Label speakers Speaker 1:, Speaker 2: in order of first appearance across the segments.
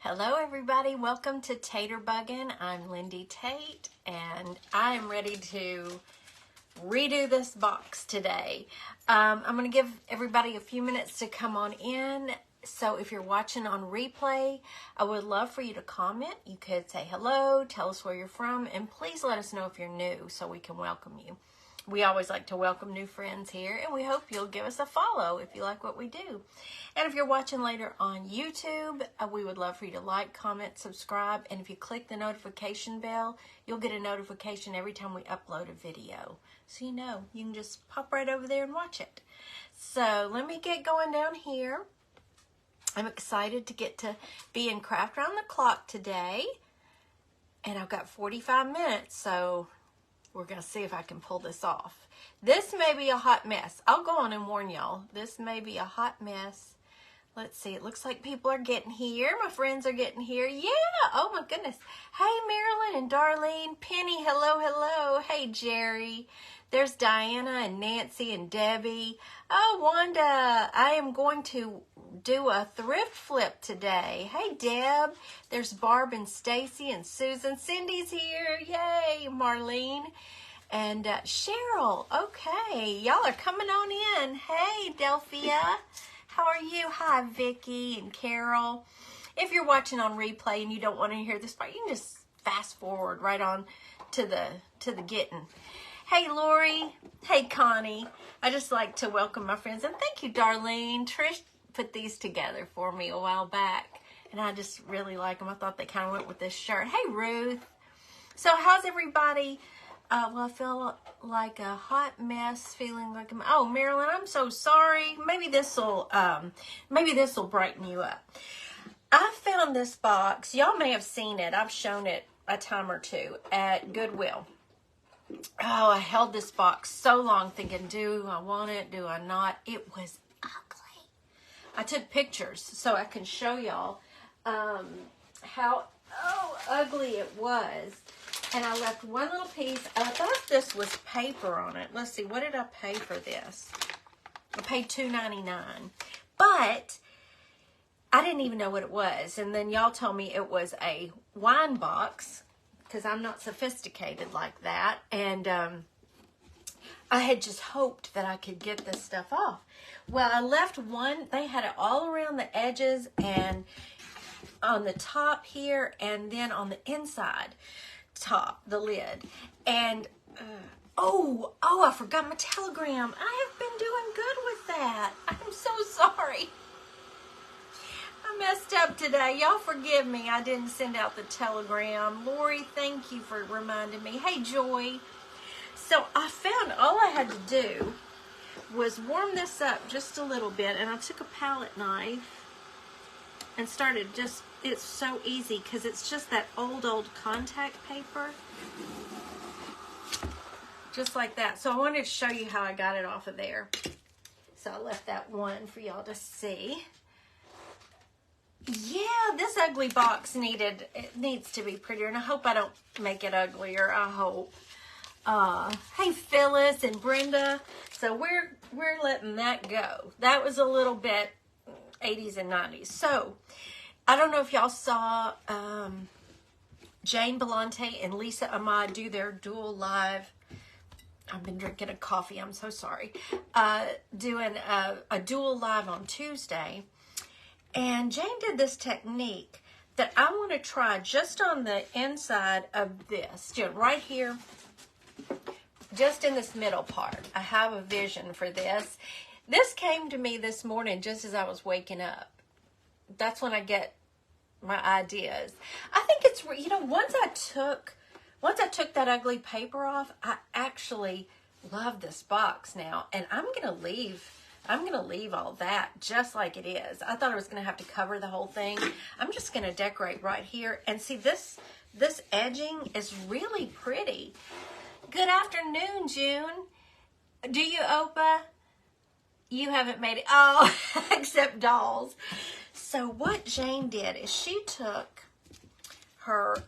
Speaker 1: Hello everybody, welcome to Tater Buggin'. I'm Lindy Tate and I am ready to redo this box today. I'm going to give everybody a few minutes to come on in. So if you're watching on replay, I would love for you to comment. You could say hello, tell us where you're from, and please let us know if you're new so we can welcome you. We always like to welcome new friends here, and we hope you'll give us a follow if you like what we do. And if you're watching later on YouTube, we would love for you to like, comment, subscribe, and if you click the notification bell, you'll get a notification every time we upload a video. So you can just pop right over there and watch it. So let me get going down here. I'm excited to get to be in Craft Around the Clock today, and I've got 45 minutes, so we're going to see if I can pull this off. This may be a hot mess. I'll go on and warn y'all. This may be a hot mess. Let's see. It looks like people are getting here. My friends are getting here. Yeah. Oh, my goodness. Hey, Marilyn and Darlene. Penny, hello, hello. Hey, Jerry. There's Diana and Nancy and Debbie. Oh, Wanda. I am going to do a thrift flip today. Hey, Deb. There's Barb and Stacy and Susan. Cindy's here. Yay, Marlene. And Cheryl. Okay. Y'all are coming on in. Hey, Delphia. How are you? Hi, Vicky and Carol. If you're watching on replay and you don't want to hear this part, you can just fast forward right on to the getting. Hey, Lori. Hey, Connie. I just like to welcome my friends. And thank you, Darlene. Trish put these together for me a while back, and I just really like them. I thought they kind of went with this shirt. Hey, Ruth. So how's everybody? Well, I feel like a hot mess, feeling like oh, Marilyn, I'm so sorry. Maybe this'll brighten you up. I found this box. Y'all may have seen it. I've shown it a time or two at Goodwill. Oh, I held this box so long thinking, do I want it? Do I not? It was ugly. I took pictures so I can show y'all how ugly it was. And I left one little piece. I thought this was paper on it. Let's see, what did I pay for this? I paid $2.99. But I didn't even know what it was. And then y'all told me it was a wine box, because I'm not sophisticated like that. And I had just hoped that I could get this stuff off. Well, I left one. They had it all around the edges and on the top here, and then on the inside top, the lid. And I forgot my telegram. I have been doing good with that. I'm so sorry. I messed up today. Y'all forgive me. I didn't send out the telegram. Lori, thank you for reminding me. Hey, Joy. So I found all I had to do was warm this up just a little bit, and I took a palette knife and started just, it's so easy because it's just that old contact paper. Just like that. So I wanted to show you how I got it off of there. So I left that one for y'all to see. Yeah, this ugly box needs to be prettier, and I hope I don't make it uglier. I hope. Hey, Phyllis and Brenda. So we're letting that go. That was a little bit 80s and 90s. So I don't know if y'all saw Jane Belante and Lisa Ahmad do their dual live. I've been drinking a coffee. I'm so sorry. Doing a dual live on Tuesday. And Jane did this technique that I want to try just on the inside of this. Right here, just in this middle part. I have a vision for this. This came to me this morning just as I was waking up. That's when I get my ideas. I think it's, once I took that ugly paper off, I actually love this box now. And I'm going to leave all that just like it is. I thought I was going to have to cover the whole thing. I'm just going to decorate right here. And see, this edging is really pretty. Good afternoon, June. Do you, Opa? You haven't made it. Oh, except dolls. So what Jane did is she took her,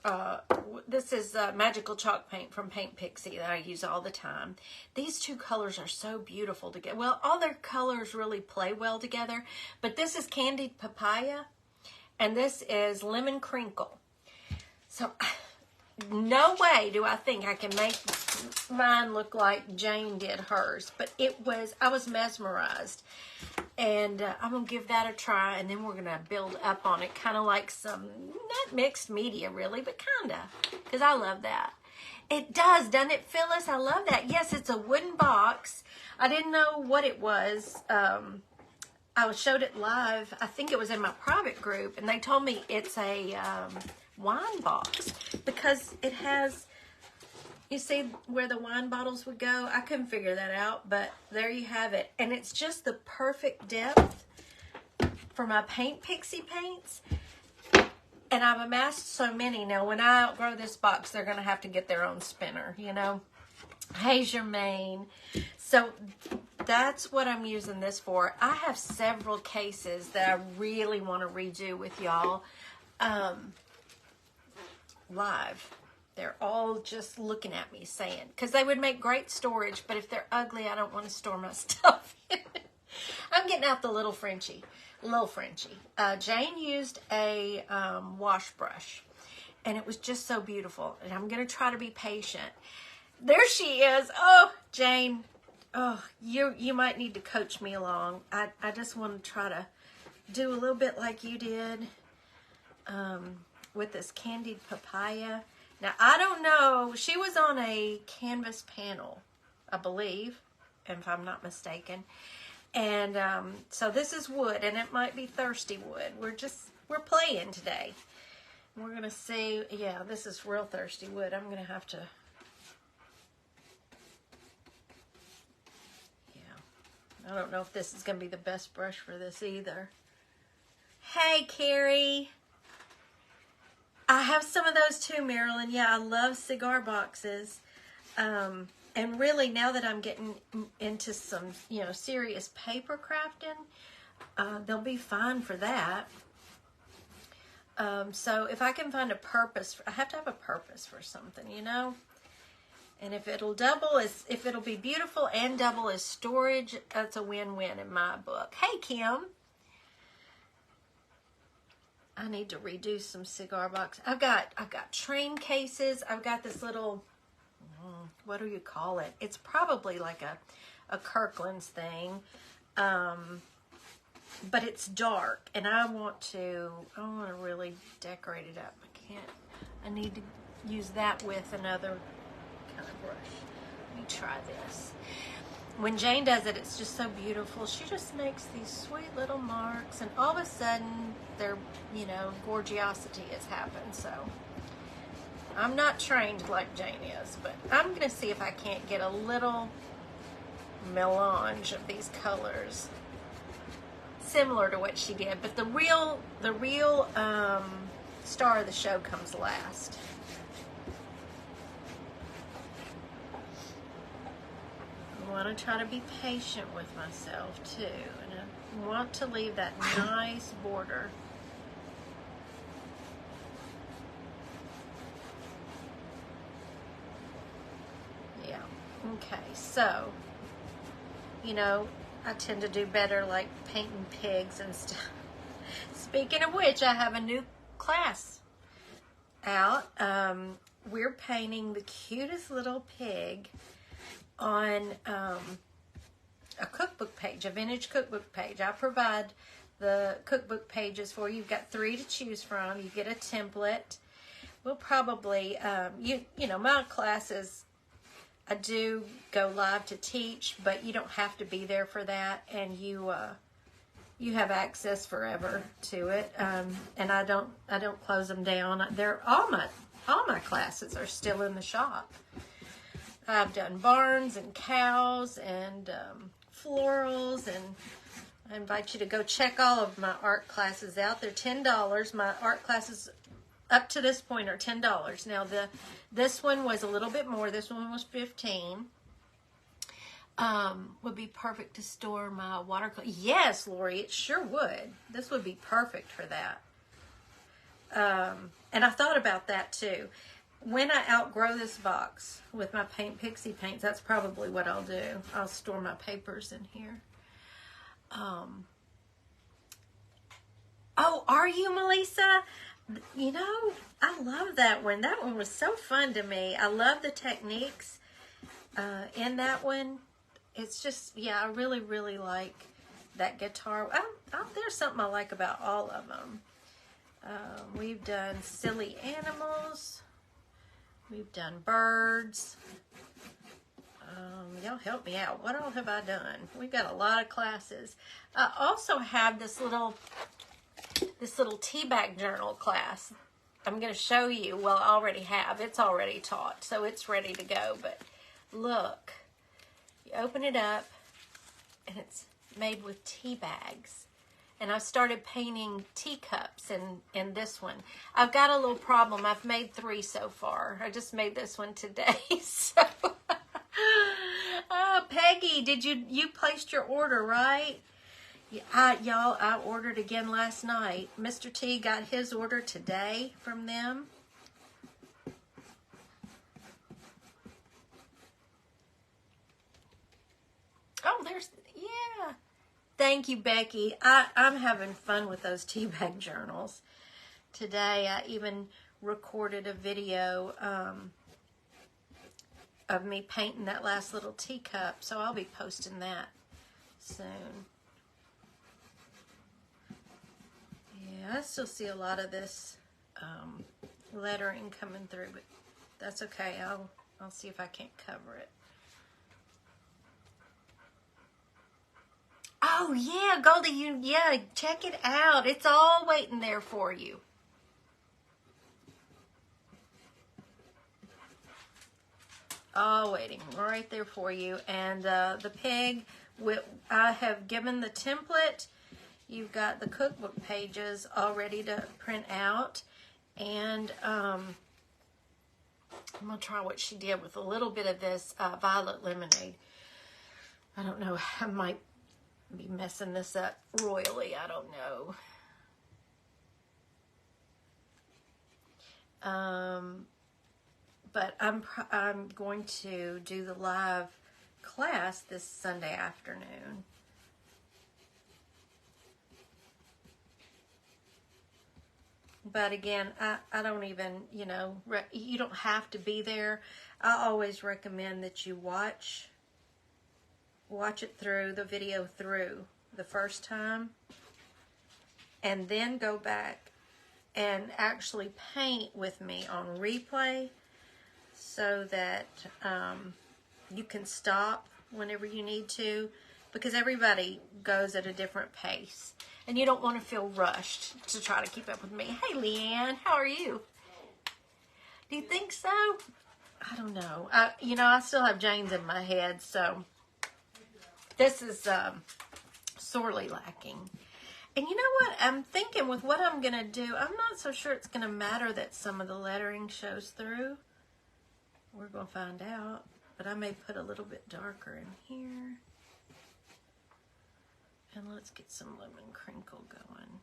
Speaker 1: this is Magical Chalk Paint from Paint Pixie that I use all the time. These two colors are so beautiful together. Well, all their colors really play well together, but this is Candied Papaya, And this is Lemon Crinkle. So, no way do I think I can make mine look like Jane did hers. But I was mesmerized. And I'm going to give that a try. And then we're going to build up on it. Kind of like some, not mixed media really, but kind of. Because I love that. It does, doesn't it, Phyllis? I love that. Yes, it's a wooden box. I didn't know what it was. I showed it live. I think it was in my private group. And they told me it's a wine box. Because it has, you see where the wine bottles would go? I couldn't figure that out. But there you have it. And it's just the perfect depth for my Paint Pixie paints. And I've amassed so many. Now, when I outgrow this box, they're going to have to get their own spinner, you know. Hey, Jermaine. So, that's what I'm using this for. I have several cases that I really want to redo with y'all live. They're all just looking at me saying, because they would make great storage, but if they're ugly, I don't want to store my stuff in it. I'm getting out the little Frenchie. Jane used a wash brush, and it was just so beautiful. And I'm going to try to be patient. There she is. Oh, Jane. Oh, you might need to coach me along. I just want to try to do a little bit like you did with this candied papaya. Now, I don't know. She was on a canvas panel, I believe, if I'm not mistaken. And so this is wood, and it might be thirsty wood. We're playing today. We're going to see, yeah, this is real thirsty wood. I'm going to have to, yeah. I don't know if this is going to be the best brush for this either. Hey, Carrie. I have some of those too, Marilyn. Yeah, I love cigar boxes. And really, now that I'm getting into some, serious paper crafting, they'll be fine for that. So if I can find a purpose, I have to have a purpose for something, And if it'll be beautiful and double as storage, that's a win-win in my book. Hey, Kim. I need to redo some cigar boxes. I've got train cases. I've got this little, what do you call it? It's probably like a Kirkland's thing, but it's dark, and I want to really decorate it up. I need to use that with another kind of brush. Let me try this. When Jane does it, it's just so beautiful. She just makes these sweet little marks, and all of a sudden, gorgeosity has happened. So I'm not trained like Jane is, but I'm going to see if I can't get a little melange of these colors similar to what she did. But the real star of the show comes last. I want to try to be patient with myself too, and I want to leave that nice border. Yeah, okay, so, I tend to do better like painting pigs and stuff. Speaking of which, I have a new class out. We're painting the cutest little pig on a cookbook page, a vintage cookbook page. I provide the cookbook pages for you. You've got 3 to choose from. You get a template. We'll probably, my classes, I do go live to teach, but you don't have to be there for that, and you have access forever to it. And I don't close them down. All my classes are still in the shop. I've done barns and cows and florals, and I invite you to go check all of my art classes out. They're $10. My art classes up to this point are $10. Now this one was a little bit more. This one was $15. Would be perfect to store my watercolor. Yes, Lori, it sure would. This would be perfect for that. And I thought about that too. When I outgrow this box with my Paint Pixie paints, that's probably what I'll do. I'll store my papers in here. Oh, are you, Melissa? You know, I love that one. That one was so fun to me. I love the techniques in that one. It's just, yeah, I really, really like that guitar. There's something I like about all of them. We've done silly animals. We've done birds. Y'all help me out. What all have I done? We've got a lot of classes. I also have this little tea bag journal class. I'm going to show you. Well, I already have. It's already taught, so it's ready to go. But look, you open it up, and it's made with tea bags. And I've started painting teacups in this one. I've got a little problem. I've made 3 so far. I just made this one today. So, oh, Peggy, did you placed your order, right? Yeah, y'all, I ordered again last night. Mr. T got his order today from them. Oh, yeah. Thank you, Becky. I'm having fun with those tea bag journals. Today, I even recorded a video of me painting that last little teacup, so I'll be posting that soon. Yeah, I still see a lot of this lettering coming through, but that's okay. I'll see if I can't cover it. Oh, yeah, Goldie, yeah, check it out. It's all waiting there for you. All waiting right there for you. And the pig, I have given the template. You've got the cookbook pages all ready to print out. And I'm going to try what she did with a little bit of this violet lemonade. I don't know, I might be messing this up royally. I don't know. But I'm going to do the live class this Sunday afternoon. But again, I don't even, you don't have to be there. I always recommend that you watch it through, the video through the first time, and then go back and actually paint with me on replay so that you can stop whenever you need to, because everybody goes at a different pace and you don't want to feel rushed to try to keep up with me. Hey, Leanne, how are you? Do you think so? I don't know. I still have Jane's in my head, so this is sorely lacking. And you know what? I'm thinking with what I'm going to do, I'm not so sure it's going to matter that some of the lettering shows through. We're going to find out. But I may put a little bit darker in here. And let's get some lemon crinkle going.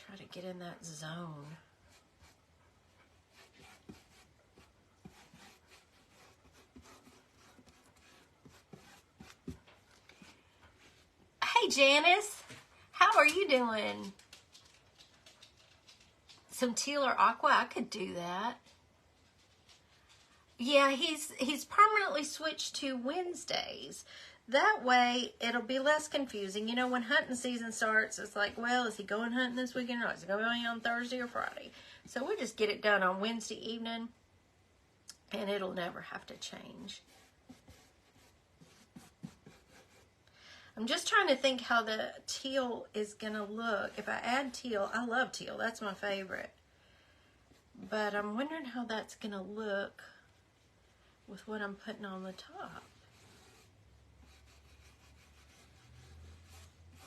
Speaker 1: Try to get in that zone. Hey, Janice. How are you doing? Some teal or aqua? I could do that. Yeah, he's permanently switched to Wednesdays. That way, it'll be less confusing. When hunting season starts, it's like, well, is he going hunting this weekend or is he going on Thursday or Friday? So we'll just get it done on Wednesday evening, and it'll never have to change. I'm just trying to think how the teal is going to look. If I add teal, I love teal. That's my favorite. But I'm wondering how that's going to look with what I'm putting on the top.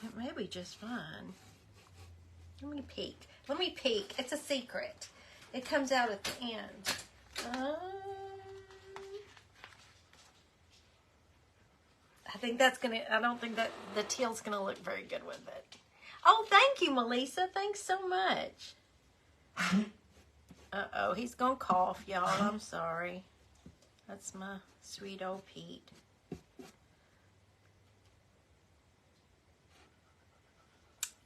Speaker 1: It may be just fine. Let me peek. Let me peek. It's a secret. It comes out at the end. I don't think that the teal's gonna look very good with it. Oh, thank you, Melissa. Thanks so much. Uh-oh, he's gonna cough, y'all. I'm sorry. That's my sweet old Pete.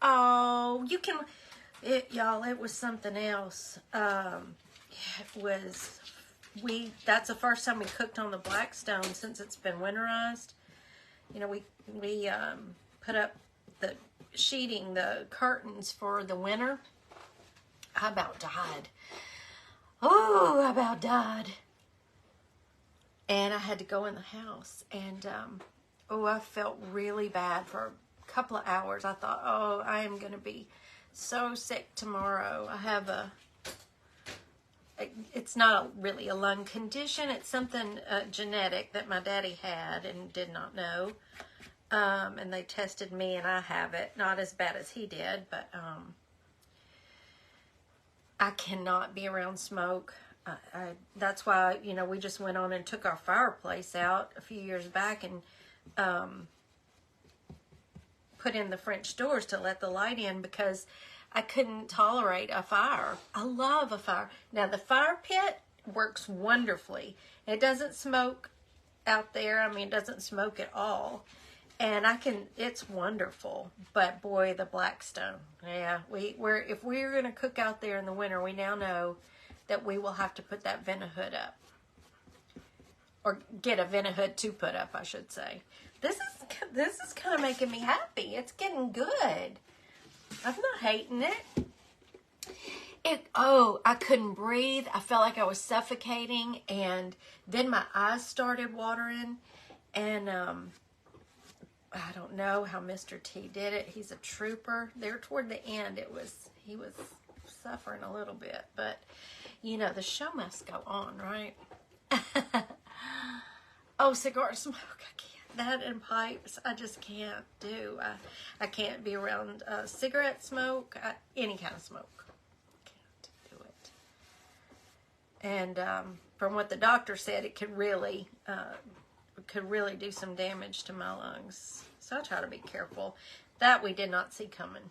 Speaker 1: Oh, you can... y'all, it was something else. That's the first time we cooked on the Blackstone since it's been winterized. You know, we put up the sheeting, the curtains for the winter. I about died. Oh, I about died. And I had to go in the house. And, I felt really bad for a couple of hours. I thought, oh, I am going to be so sick tomorrow. I have it's not really a lung condition. It's something genetic that my daddy had and did not know. And they tested me and I have it. Not as bad as he did, but I cannot be around smoke. That's why, we just went on and took our fireplace out a few years back and put in the French doors to let the light in because I couldn't tolerate a fire. I love a fire. Now, the fire pit works wonderfully. It doesn't smoke out there. I mean, it doesn't smoke at all. And it's wonderful. But boy, the Blackstone. Yeah, if we're going to cook out there in the winter, we now know that we will have to put that vent-a-hood up. Or get a vent-a-hood to put up, I should say. This is kind of making me happy. It's getting good. I'm not hating it. I couldn't breathe. I felt like I was suffocating. And then my eyes started watering. And I don't know how Mr. T did it. He's a trooper. There toward the end, he was suffering a little bit. But, the show must go on, right? Oh, cigar smoke. I can't. That and pipes, I just can't do. I can't be around cigarette smoke, any kind of smoke. Can't do it. And from what the doctor said, it could really do some damage to my lungs. So I try to be careful. That we did not see coming.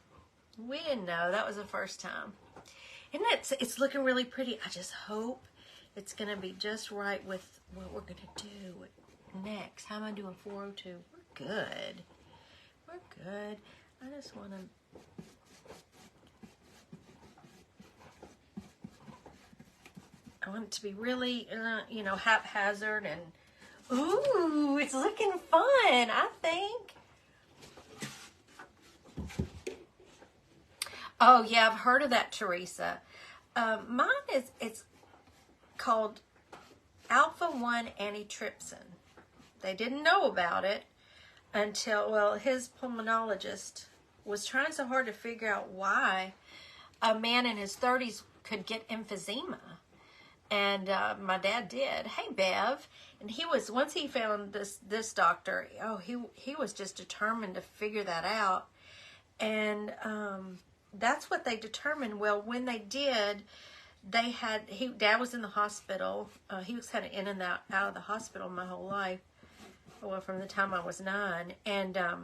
Speaker 1: We didn't know. That was the first time. And it's looking really pretty. I just hope it's going to be just right with what we're going to do next. How am I doing? 402. We're good. We're good. I just want to... I want it to be really, haphazard and... Ooh, it's looking fun, I think. Oh, yeah, I've heard of that, Teresa. Mine it's called alpha-1 antitrypsin. They didn't know about it until, his pulmonologist was trying so hard to figure out why a man in his 30s could get emphysema. And my dad did. Hey, Bev. And once he found this doctor, he was just determined to figure that out. And that's what they determined. Well, when they did, Dad was in the hospital. He was kind of in and out of the hospital my whole life. Well, from the time I was 9. And I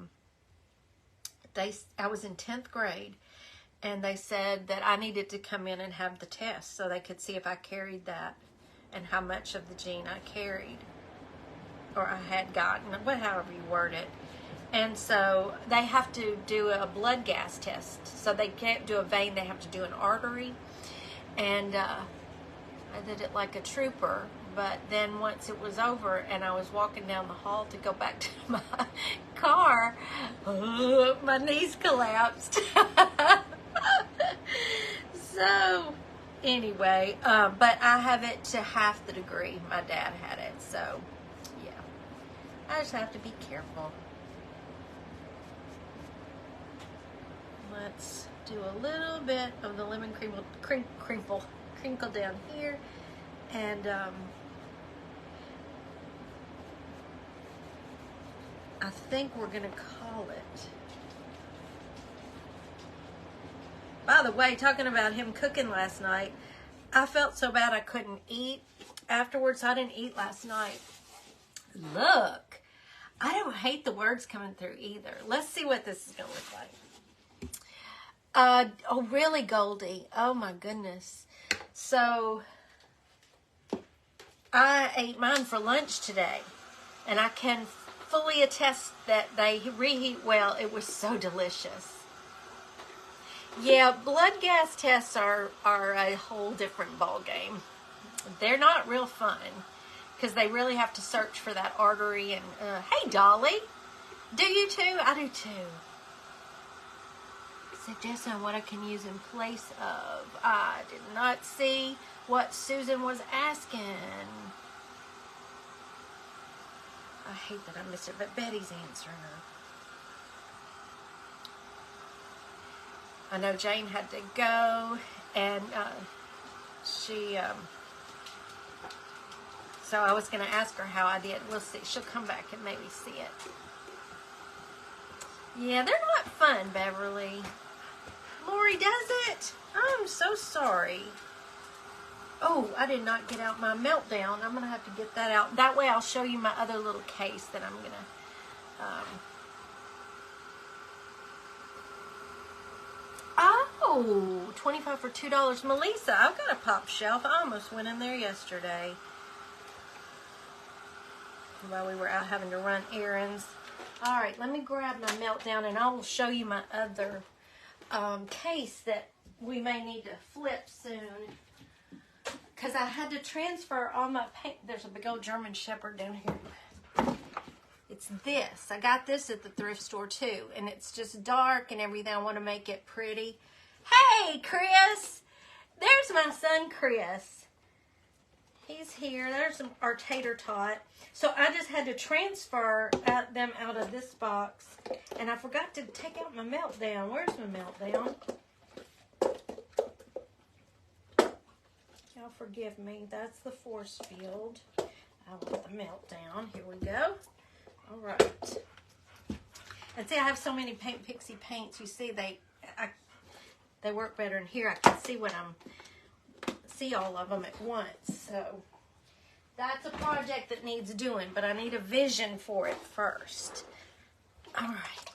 Speaker 1: was in 10th grade. And they said that I needed to come in and have the test so they could see if I carried that and how much of the gene I carried or I had gotten, however you word it. And so they have to do a blood gas test. So they can't do a vein, they have to do an artery. And I did it like a trooper. But then once it was over and I was walking down the hall to go back to my car, my knees collapsed. So, anyway, but I have it to half the degree my dad had it. So, yeah, I just have to be careful. Let's do a little bit of the lemon crinkle down here. And, I think we're going to call it. By the way, talking about him cooking last night, I felt so bad I couldn't eat afterwards. I didn't eat last night. Look, I don't hate the words coming through either. Let's see what this is going to look like. Oh, really, Goldie? Oh, my goodness. So I ate mine for lunch today, and I can fully attest that they reheat well. It was so delicious. Yeah, blood gas tests are a whole different ball game. They're not real fun because they really have to search for that artery. And hey, Dolly, do you too? I do too. Suggest on what I can use in place of. I did not see what Susan was asking. I hate that I missed it, but Betty's answering her. I know Jane had to go, and so I was going to ask her how I did. We'll see. She'll come back and maybe see it. Yeah, they're not fun, Beverly. Lori does it. I'm so sorry. Oh, I did not get out my meltdown. I'm going to have to get that out. That way I'll show you my other little case that I'm going to... Oh, 25 for $2. Melissa, I've got a pop shelf. I almost went in there yesterday while we were out having to run errands. All right, let me grab my meltdown and I will show you my other case that we may need to flip soon. Because I had to transfer all my paint. There's a big old German Shepherd down here. It's this. I got this at the thrift store too. And it's just dark and everything. I want to make it pretty. Hey, Chris. There's my son, Chris. He's here. There's our tater tot. So I just had to transfer them out of this box. And I forgot to take out my meltdown. Where's my meltdown? Y'all forgive me. That's the force field. I want the meltdown. Here we go. All right. And see, I have so many Paint Pixie paints. You see, they work better in here. I can see all of them at once. So that's a project that needs doing, but I need a vision for it first. All right.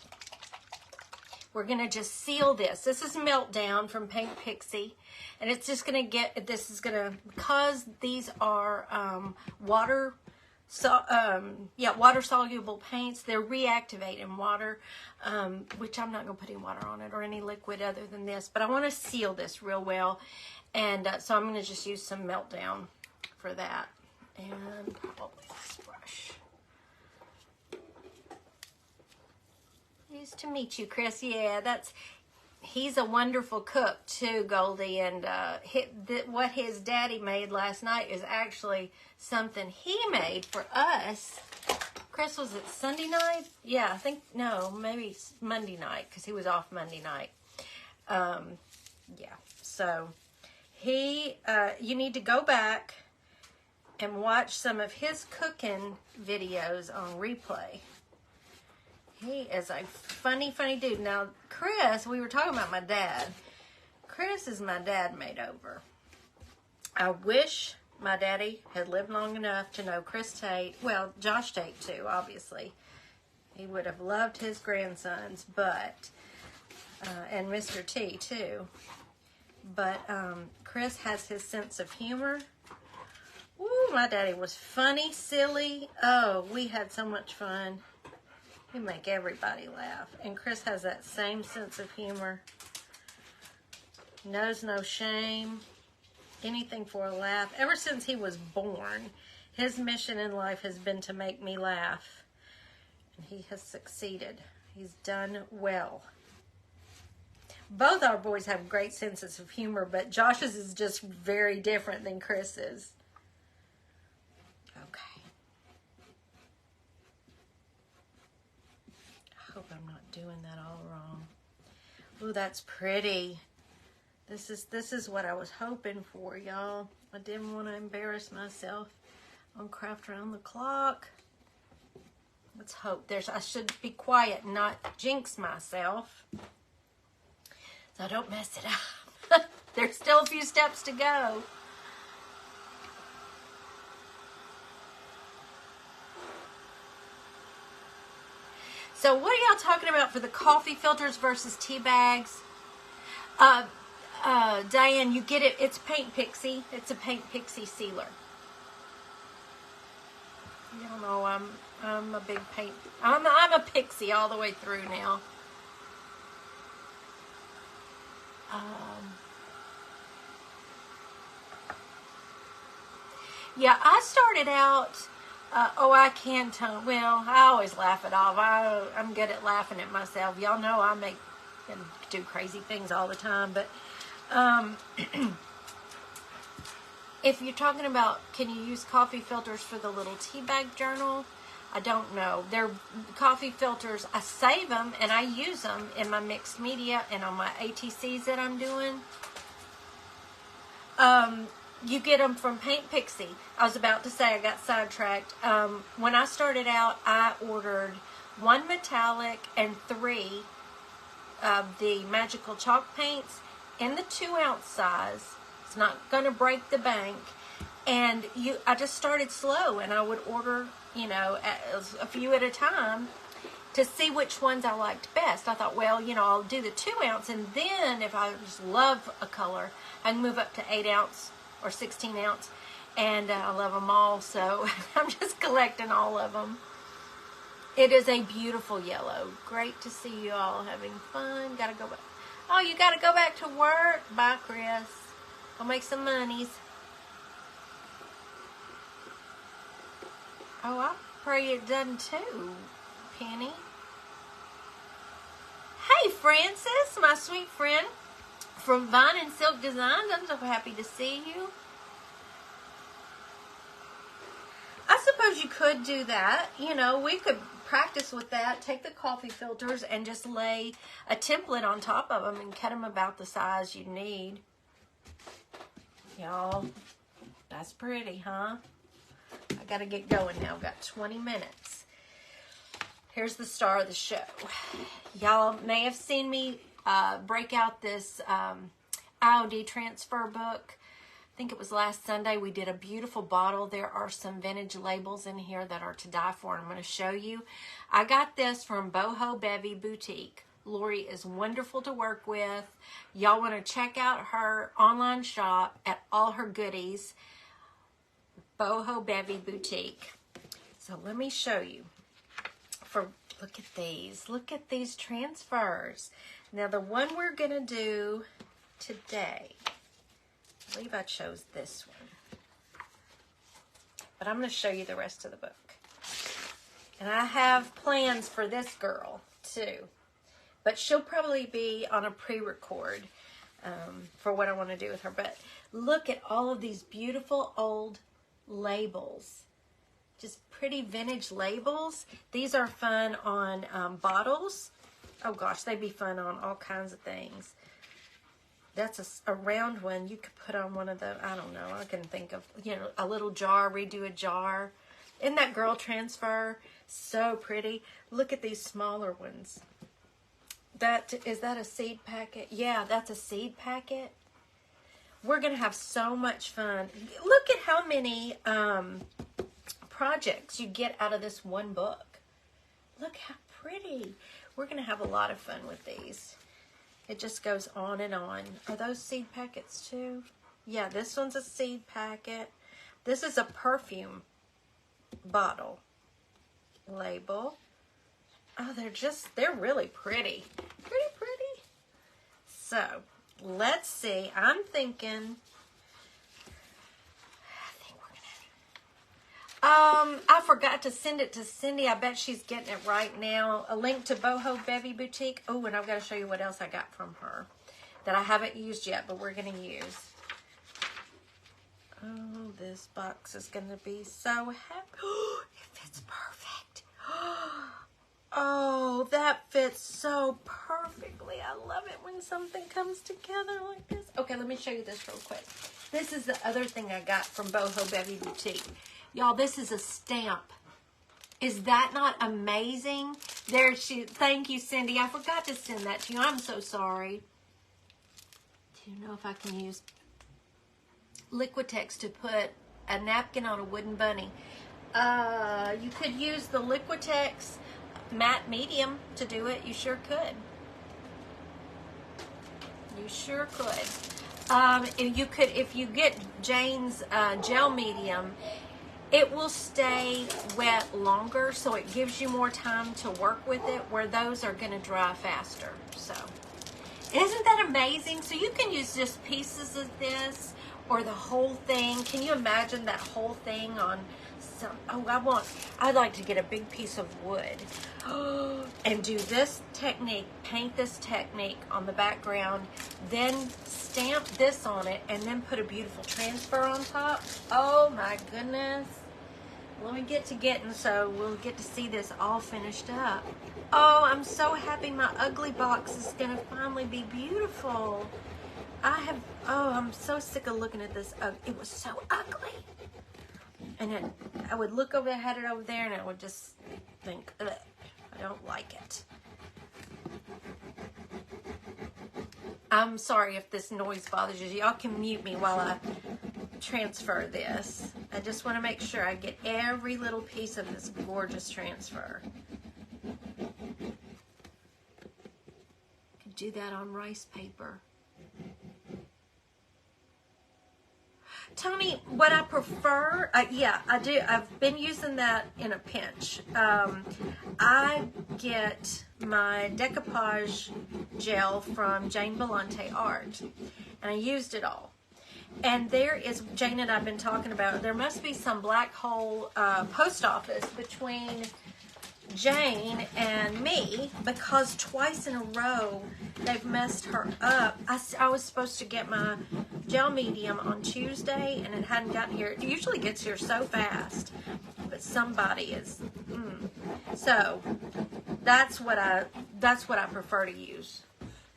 Speaker 1: We're going to just seal this. This is Meltdown from Paint Pixie. And it's just going to because these are water soluble paints, they're reactivate in water, which I'm not going to put any water on it or any liquid other than this. But I want to seal this real well. And so I'm going to just use some Meltdown for that. And probably this brush. Nice to meet you, Chris. Yeah, he's a wonderful cook too, Goldie. And what his daddy made last night is actually something he made for us. Chris, was it Sunday night? Yeah, maybe Monday night because he was off Monday night. Yeah, so you need to go back and watch some of his cooking videos on replay. He is a funny, funny dude. Now, Chris, we were talking about my dad. Chris is my dad made over. I wish my daddy had lived long enough to know Chris Tate. Well, Josh Tate too, obviously. He would have loved his grandsons, but, and Mr. T too. But Chris has his sense of humor. Woo, my daddy was funny, silly. Oh, we had so much fun. He make everybody laugh. And Chris has that same sense of humor. Knows no shame. Anything for a laugh. Ever since he was born, his mission in life has been to make me laugh. And he has succeeded. He's done well. Both our boys have great senses of humor, but Josh's is just very different than Chris's. Okay. I hope I'm not doing that all wrong. Ooh, that's pretty. This is what I was hoping for, y'all. I didn't want to embarrass myself on Craft Around the Clock. Let's hope. I should be quiet and not jinx myself, so I don't mess it up. There's still a few steps to go. So what are y'all talking about for the coffee filters versus tea bags? Diane, you get it. It's Paint Pixie. It's a Paint Pixie sealer. You don't know, I'm a big paint. I'm a pixie all the way through now. Yeah, I started out. I can tone. Well, I always laugh it off. I'm good at laughing at myself. Y'all know I make and do crazy things all the time. But if you're talking about, can you use coffee filters for the little tea bag journal? I don't know. They're coffee filters. I save them and I use them in my mixed media and on my ATCs that I'm doing. You get them from Paint Pixie. I was about to say, I got sidetracked. When I started out, I ordered 1 metallic and 3 of the magical chalk paints in the 2-ounce size. It's not going to break the bank. And I just started slow, and I would order, you know, a few at a time to see which ones I liked best. I thought, well, you know, I'll do the 2-ounce, and then if I just love a color, I can move up to 8-ounce or 16-ounce, and I love them all, so I'm just collecting all of them. It is a beautiful yellow. Great to see you all having fun. Gotta go back. Oh, you gotta go back to work? Bye, Chris. I'll make some monies. Oh, I pray it doesn't too, Penny. Hey, Francis, my sweet friend from Vine and Silk Designs. I'm so happy to see you. I suppose you could do that. You know, we could practice with that. Take the coffee filters and just lay a template on top of them and cut them about the size you need. Y'all, that's pretty, huh? I gotta get going now. I've got 20 minutes. Here's the star of the show. Y'all may have seen me break out this IOD transfer book. I think it was last Sunday. We did a beautiful bottle. There are some vintage labels in here that are to die for. I'm going to show you. I got this from Boho Bevy Boutique. Lori is wonderful to work with. Y'all want to check out her online shop at all her goodies. Boho Bevy Boutique. So let me show you. Look at these. Look at these transfers. Now the one we're going to do today, I believe I chose this one. But I'm going to show you the rest of the book. And I have plans for this girl too. But she'll probably be on a pre-record for what I want to do with her. But look at all of these beautiful old labels. Just pretty vintage labels. These are fun on bottles. Oh gosh, they'd be fun on all kinds of things. That's a round one. You could put on one of the, I don't know, I can think of, you know, a little jar, redo a jar. Isn't that girl transfer so pretty? Look at these smaller ones. Is that a seed packet? Yeah, that's a seed packet. We're going to have so much fun. Look at how many projects you get out of this one book. Look how pretty. We're going to have a lot of fun with these. It just goes on and on. Are those seed packets too? Yeah, this one's a seed packet. This is a perfume bottle label. Oh, they're really pretty. Pretty. So, let's see. I'm thinking, I forgot to send it to Cindy. I bet she's getting it right now. A link to Boho Bevy Boutique. Oh, and I've got to show you what else I got from her that I haven't used yet, but we're going to use. Oh, this box is going to be so happy. It fits perfect. Oh, that fits so perfectly. I love it when something comes together like this. Okay, let me show you this real quick. This is the other thing I got from Boho Bevy Boutique. Y'all, this is a stamp. Is that not amazing? Thank you, Cindy. I forgot to send that to you. I'm so sorry. Do you know if I can use Liquitex to put a napkin on a wooden bunny? You could use the Liquitex matte medium to do it. You sure could. You sure could. And you could, if you get Jane's gel medium, it will stay wet longer, so it gives you more time to work with it, where those are going to dry faster. So, isn't that amazing? So you can use just pieces of this or the whole thing. Can you imagine that whole thing on some, I'd like to get a big piece of wood and do this technique, paint this technique on the background, then stamp this on it, and then put a beautiful transfer on top. Oh my goodness. Let me get to getting, so we'll get to see this all finished up. Oh, I'm so happy my ugly box is going to finally be beautiful. I'm so sick of looking at this. It was so ugly. And I would look over, I had it over there, and I would just think, ugh, I don't like it. I'm sorry if this noise bothers you. Y'all can mute me while I transfer this. I just want to make sure I get every little piece of this gorgeous transfer. Could do that on rice paper. Tony, what I prefer, yeah, I do. I've been using that in a pinch. I get my decoupage gel from Jane Belante Art, and I used it all. And there is, Jane and I have been talking about, there must be some black hole post office between Jane and me, because twice in a row they've messed her up. I was supposed to get my gel medium on Tuesday, and it hadn't gotten here. It usually gets here so fast, but somebody is. So that's what I prefer to use.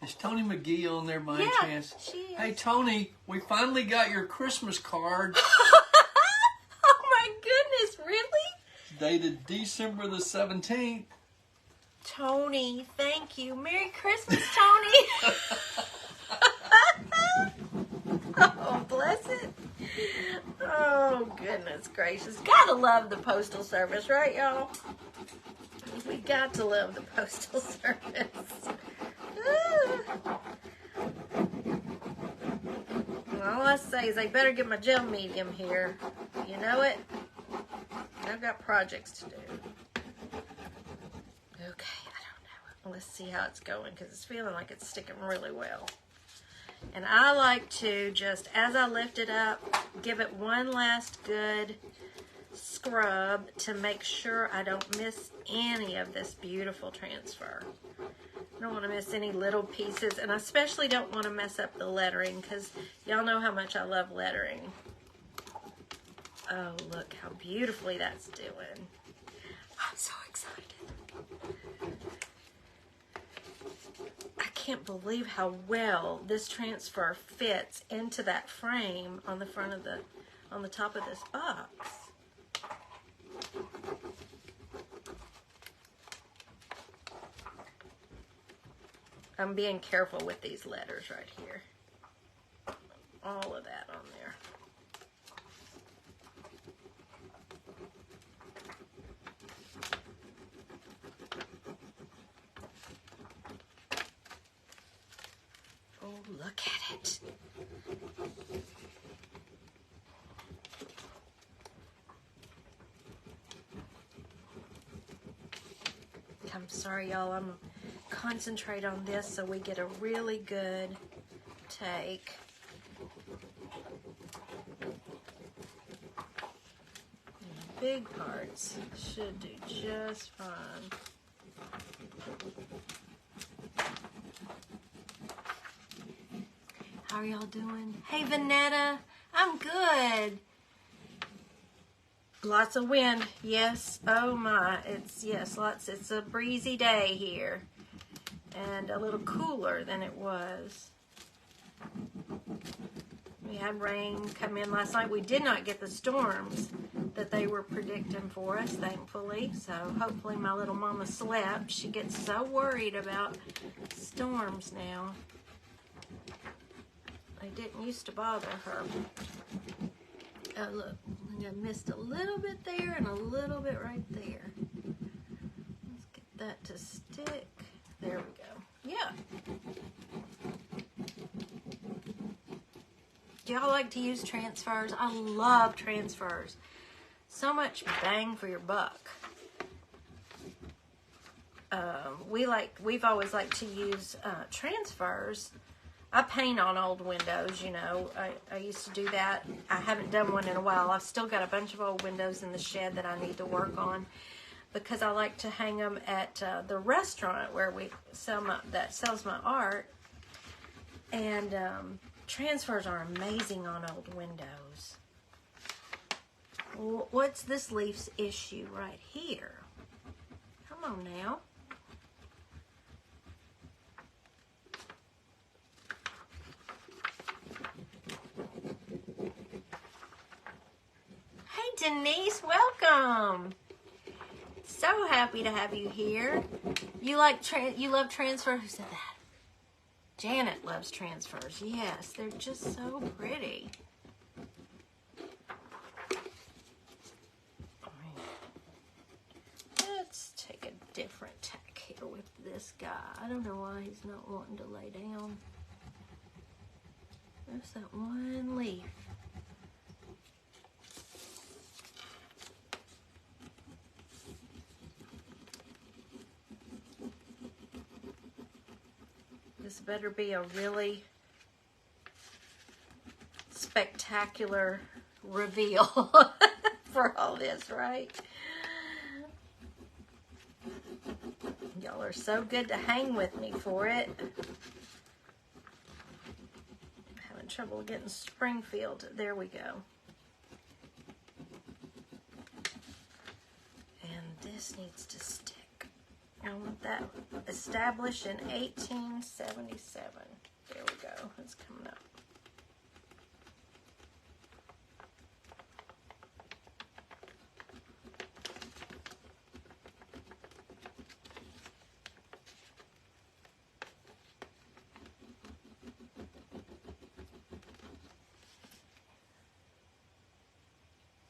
Speaker 2: Is Tony McGee on there by any chance?
Speaker 1: She is.
Speaker 2: Hey Tony, we finally got your Christmas card.
Speaker 1: Oh my goodness, really?
Speaker 2: Dated December the 17th.
Speaker 1: Tony, thank you. Merry Christmas, Tony. Oh, bless it. Oh, goodness gracious. Gotta love the Postal Service, right, y'all? We got to love the Postal Service. All I say is they better get my gel medium here. You know it? I've got projects to do. Okay, I don't know. Let's see how it's going, because it's feeling like it's sticking really well. And I like to just, as I lift it up, give it one last good scrub to make sure I don't miss any of this beautiful transfer. I don't want to miss any little pieces, and I especially don't want to mess up the lettering, because y'all know how much I love lettering. Oh, look how beautifully that's doing. I'm so excited. I can't believe how well this transfer fits into that frame on the front of on the top of this box. I'm being careful with these letters right here. All of that on there. Oh, look at it. I'm sorry, y'all. I'm going to concentrate on this so we get a really good take. The big parts should do just fine. How are y'all doing? Hey, Vanetta. I'm good. Lots of wind. Yes. Oh my. It's a breezy day here. And a little cooler than it was. We had rain come in last night. We did not get the storms that they were predicting for us, thankfully. So hopefully my little mama slept. She gets so worried about storms now. They didn't used to bother her. Oh, look. I missed a little bit there and a little bit right there. Let's get that to stick. There we go. Yeah. Do y'all like to use transfers? I love transfers. So much bang for your buck. We've always liked to use transfers. I paint on old windows, you know. I used to do that. I haven't done one in a while. I've still got a bunch of old windows in the shed that I need to work on because I like to hang them at the restaurant where we that sells my art. And transfers are amazing on old windows. What's this leaf's issue right here? Come on now. Hey Denise, welcome. So happy to have you here. You love transfer? Who said that? Janet loves transfers. Yes, they're just so pretty. Let's take a different tack here with this guy. I don't know why he's not wanting to lay down. There's that one leaf. This better be a really spectacular reveal for all this, right? Y'all are so good to hang with me for it. I'm having trouble getting Springfield. There we go. And this needs to stick. I want that established in 1877. There we go. It's coming up.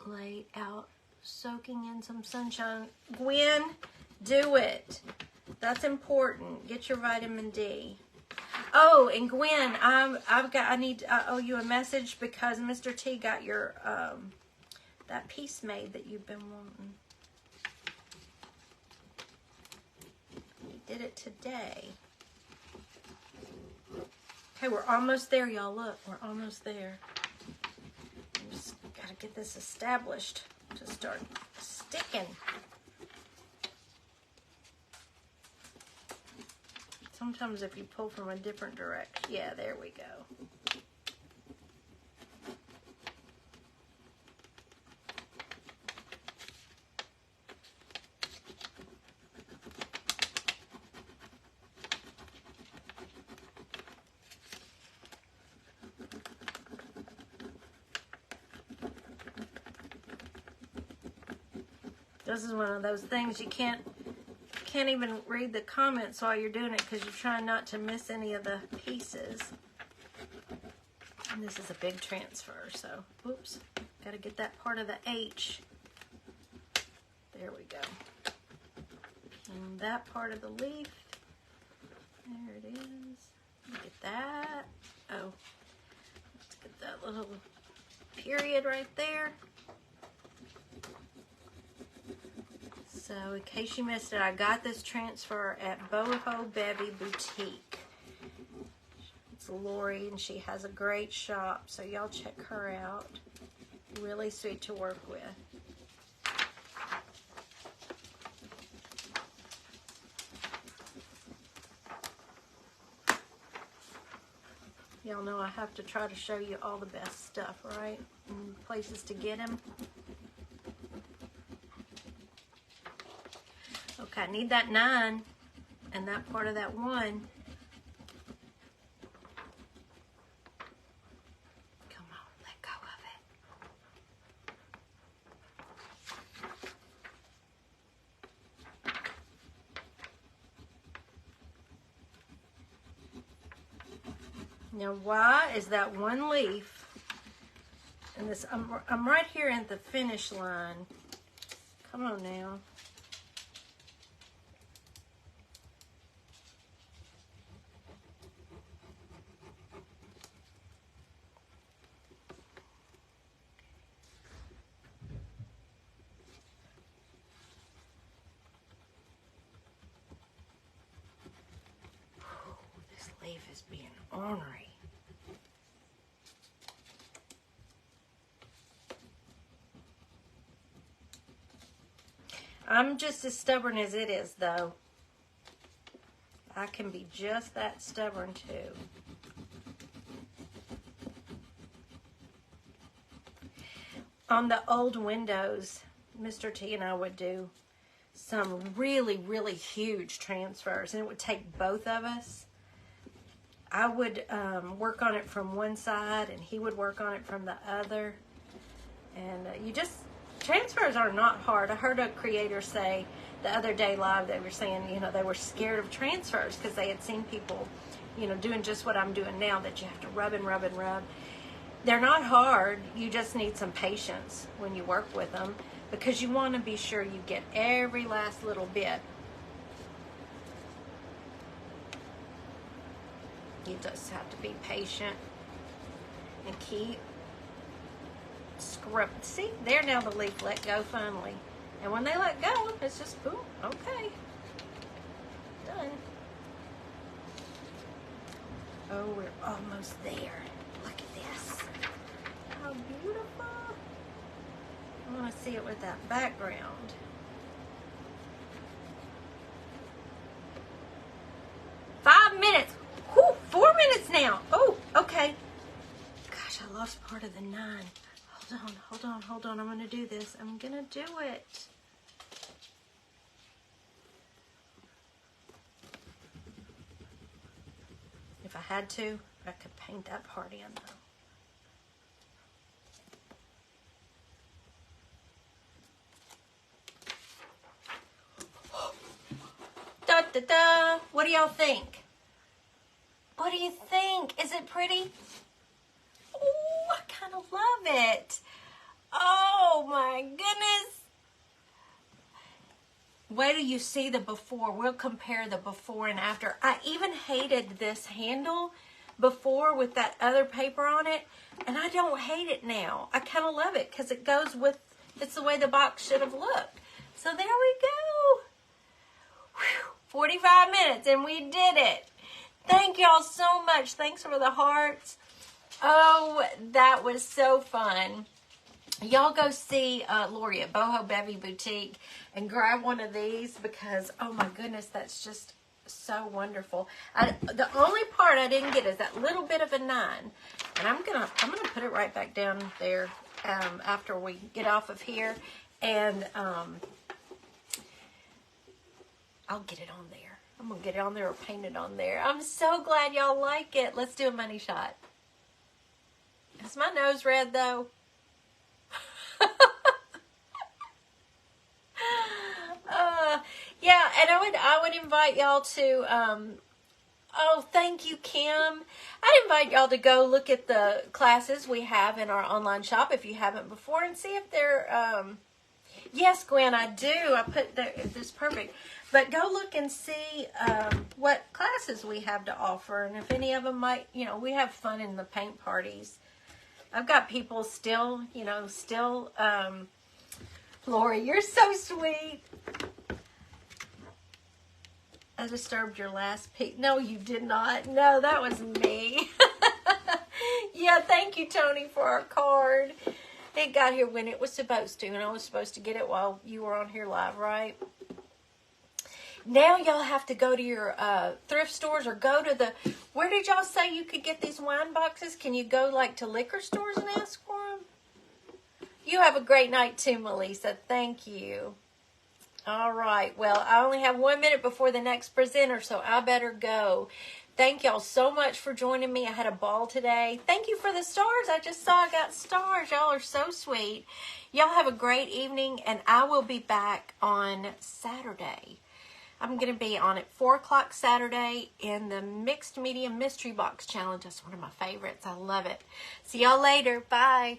Speaker 1: Laid out, soaking in some sunshine. Gwen, do it. That's important. Get your vitamin D. Oh, and Gwen, I owe you a message because Mr. T got your that piece made that you've been wanting. He did it today. Okay, we're almost there, y'all. Look, we're almost there. I just gotta get this established to start sticking. Sometimes if you pull from a different direction. Yeah, there we go. This is one of those things you can't even read the comments while you're doing it because you're trying not to miss any of the pieces. And this is a big transfer, so whoops, got to get that part of the H. There we go. And that part of the leaf, there it is. Look at that. Oh, let's get that little period right there. So in case you missed it, I got this transfer at Boho Bevy Boutique. It's Lori, and she has a great shop, so y'all check her out. Really sweet to work with. Y'all know I have to try to show you all the best stuff, right? And places to get them. Okay, I need that 9 and that part of that 1. Come on, let go of it. Now, why is that one leaf? And this, I'm right here at the finish line. Come on now. leaf is being ornery. I'm just as stubborn as it is, though. I can be just that stubborn, too. On the old windows, Mr. T and I would do some really, really huge transfers, and it would take both of us. I would work on it from one side, and he would work on it from the other. And transfers are not hard. I heard a creator say the other day live, they were saying, they were scared of transfers because they had seen people, doing just what I'm doing now, that you have to rub and rub and rub. They're not hard. You just need some patience when you work with them, because you want to be sure you get every last little bit. You just have to be patient and keep scrub. See, there, now the leaf let go finally. And when they let go, it's just, boom, okay. Done. Oh, we're almost there. Look at this. How beautiful. I want to see it with that background. Minutes. Whew, 4 minutes now. Oh, okay. Gosh, I lost part of the 9. Hold on. I'm going to do this. I'm going to do it. If I had to, I could paint that part in, though. Da, da, da. What do y'all think? What do you think? Is it pretty? Oh, I kind of love it. Oh my goodness. Wait till you see the before. We'll compare the before and after. I even hated this handle before with that other paper on it, and I don't hate it now. I kind of love it because it goes with, it's the way the box should have looked. So there we go. Whew, 45 minutes and we did it. Thank y'all so much. Thanks for the hearts. Oh, that was so fun. Y'all go see Lori at Boho Bevy Boutique and grab one of these because, oh my goodness, that's just so wonderful. The only part I didn't get is that little bit of a 9. And I'm gonna put it right back down there after we get off of here. And I'll get it on there. I'm going to get it on there or paint it on there. I'm so glad y'all like it. Let's do a money shot. Is my nose red, though? Yeah, and I would invite y'all to, oh, thank you, Kim. I'd invite y'all to go look at the classes we have in our online shop if you haven't before and see if they're, yes, Gwen, I do. I put this perfect. But go look and see what classes we have to offer. And if any of them might, we have fun in the paint parties. I've got people still, Lori, you're so sweet. I disturbed your last pic. No, you did not. No, that was me. Yeah, thank you, Tony, for our card. It got here when it was supposed to, and I was supposed to get it while you were on here live, right? Now y'all have to go to your thrift stores or go to the, where did y'all say you could get these wine boxes? Can you go like to liquor stores and ask for them? You have a great night too, Melissa. Thank you. All right. Well, I only have 1 minute before the next presenter, so I better go. Thank y'all so much for joining me. I had a ball today. Thank you for the stars. I just saw I got stars. Y'all are so sweet. Y'all have a great evening, and I will be back on Saturday. I'm going to be on at 4 o'clock Saturday in the Mixed Media Mystery Box Challenge. That's one of my favorites. I love it. See y'all later. Bye.